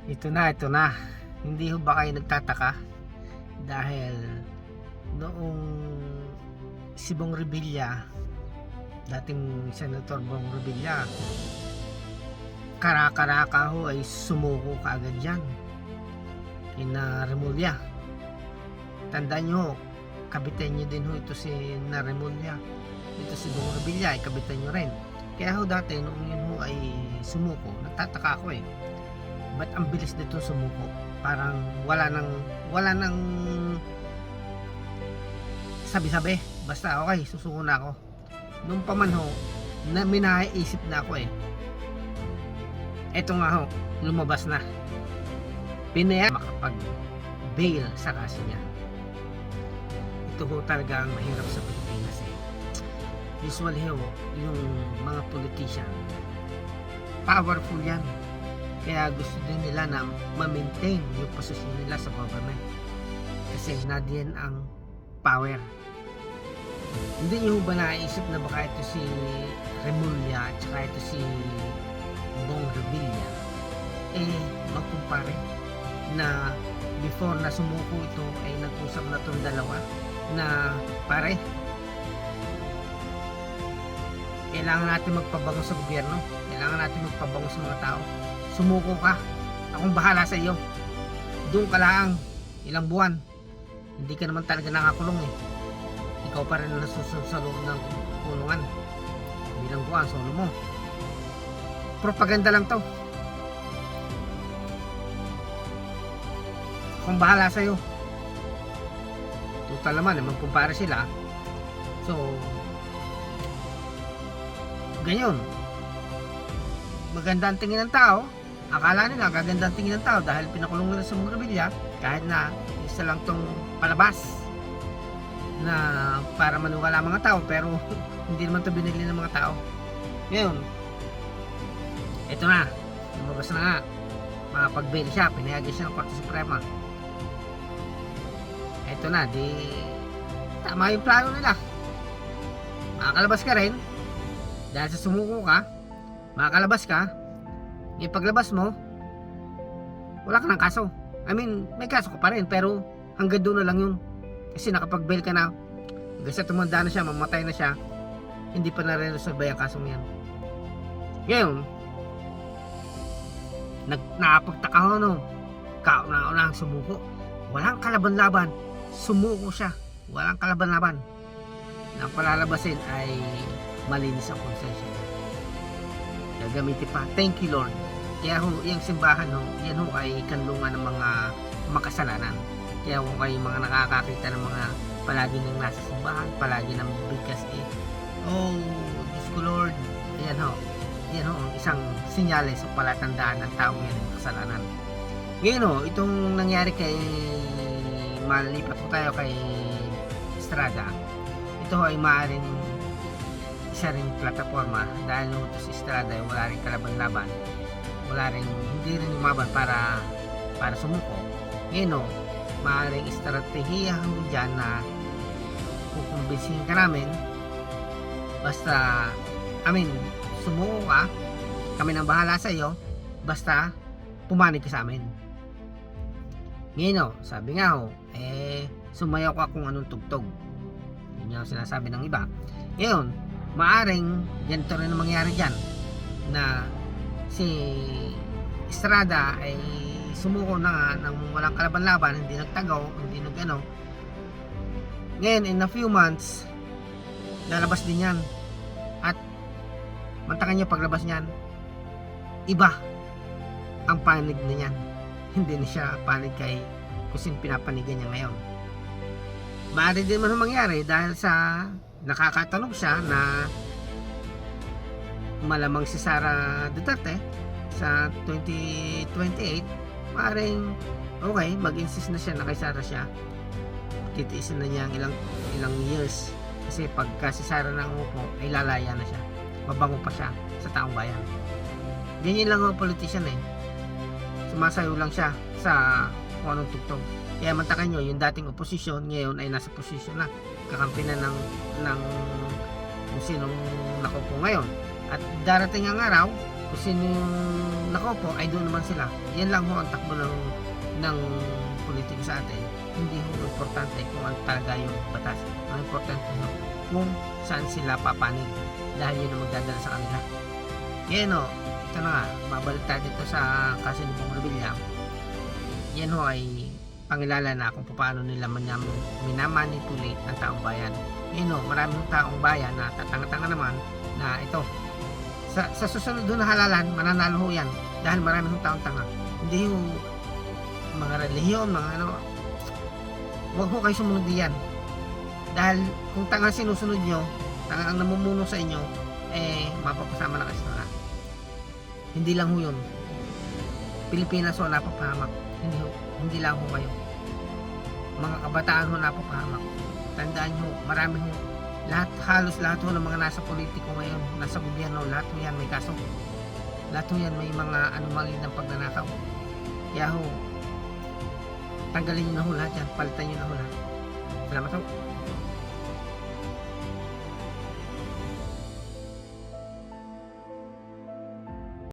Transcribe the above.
Ito na, ito na. Hindi ho ba kayo nagtataka? Dahil noong si Bong Revilla, dating Senator Bong Revilla, kara-karaka ho ay sumuko kaagad dyan kina Remulla. Tandaan nyo ho, kabitan nyo din ho ito si na Remulla. Ito si Bong Revilla ay kabitan nyo rin. Kaya ho dati noong yun ho ay sumuko, nagtataka ako ba't ang bilis nito sumuko? Parang wala nang sabi-sabi. Basta okay, susuko na ako. Nung pa man ho, na minaisip na ako eto nga ho, lumabas na. Pinaya makapag-bail sa kaso niya. Ito ho talaga ang mahirap sa Pilipinas Usually ho, yung mga politician, powerful yan. Kaya gusto din nila na ma-maintain yung posisyon nila sa government. Kasi nadiyan ang power. Hindi nyo ba naisip na baka ito si Remulla at saka ito si Bong Revilla magkumpare na before na sumuko ito ay nag-usap na itong dalawa na pare, kailangan natin magpabango sa gobyerno, kailangan natin magpabango sa mga tao. Sumuko ka, akong bahala sa iyo, doon ka lang ilang buwan, hindi ka naman talaga nakakulong ikaw pa rin nasusunod sa loob ng kulungan, ilang buwan, solo mo. Propaganda lang to, akong bahala sa iyo. Total naman magkumpara sila, so ganyan, maganda ang tingin ng tao. Akala nila gaganda ang tingin ng tao dahil pinakulong nila sa Bong Revilla, kahit na isa lang tong palabas na para maniwala mga tao, pero hindi naman to binili ng mga tao. Ngayon, ito na, lumabas na nga, makapag-bail siya, pinayagan siya ng Korte Suprema. Ito na, di tama yung plano nila. Makakalabas ka rin dahil sa sumuko ka, makakalabas ka. Yung paglabas mo, wala ka ng kaso. I mean, may kaso ka pa rin, pero hanggang doon na lang yun. Kasi nakapag-bail ka na, hanggang sa tumanda na siya, mamatay na siya, hindi pa na-resolve yung kasong yan. Ngayon, nakapagtaka ko kauna-unahang sumuko. Walang kalaban-laban, sumuko siya. Walang kalaban-laban. Ang palalabasin ay malinis ang konsensya. Gagamitin pa, thank you Lord. Kaya ho, yung simbahan ho, yan ho ay kanlungan ng mga makasalanan. Kaya ho kayo mga nakakakita ng mga palagi nang nasa simbahan, palagi nang bigkas oh Diyos ko Lord, yan ho ang isang sinyales o palatandaan ng taong yan ng makasalanan. Ngayon ho, itong nangyari kay, malipat po tayo kay Estrada. Ito ho ay maaaring isa ring plataforma dahil no, ito si Estrada ay wala rin kalaban-laban, hindi rin umaban para sumuko. Ngayon no, maaaring estratehiya ho dyan na kukumbinsihin ka namin, basta sumuko ka, kami nang bahala sa iyo, basta pumanig ka sa amin. Ngayon no, sabi nga ho, sumayaw ka kung anong tugtog. Yun yung sinasabi ng iba. Ngayon, maaring ganito rin ang mangyari dyan, na si Estrada ay sumuko na nga nang walang kalaban-laban, hindi nagtagaw, hindi nagano. Ngayon, in a few months, lalabas din yan. At mantakan nyo paglabas niyan, iba ang panig na yan. Hindi na siya panig kay kung pinapanigan niya ngayon. Maaari din man mangyari dahil sa nakakatanong siya na malamang si Sara Duterte sa 2028, maaaring okay, mag-insist na siya na kay Sara siya, titiisin na niya ang ilang years, kasi pagka si Sara nang umupo ay lalaya na siya, mabango pa siya sa taong bayan. Ganyan lang ang politician sumasayo lang siya sa kung anong tugtog. Kaya mantakan nyo, yung dating oposisyon ngayon ay nasa posisyon na, kakampi na ng kung sinong nakupo ngayon. At darating ang araw, kung sino yung nakaupo ay doon naman sila. Yan lang ho ang takbo ng politiko sa atin. Hindi ho importante kung ano talaga yung batas. Ang importante ho kung saan sila papanig, dahil yun ang magdadala sa kanila. Yan o, ito na nga, mabalik tayo dito sa kaso ni Bong Revilla. Yan ho ay pangilala na kung paano nila minamanipulate ang taong bayan. Yan o, maraming taong bayan na tatanga-tanga naman na ito, sa susunod doon na halalan, mananalo ho yan dahil maraming taong tanga. Hindi ho mga relihiyon, mga ano, huwag ho kayo sumunod diyan. Dahil kung tanga sinusunod nyo, tanga ang namumuno sa inyo, mapapasama na kayo na. Hindi lang ho yun. Pilipinas ho napapahamak. Hindi lang ho kayo. Mga kabataan ho napapahamak. Tandaan nyo, marami ho, halos lahat ho ng mga nasa politiko ngayon, nasa gobyerno, lahat ho yan may kaso. Lahat ho yan may mga anomaly ng pagnanakaw. Kaya ho, tanggalin nyo na ho lahat yan, palitan nyo na ho lahat. Salamat ho.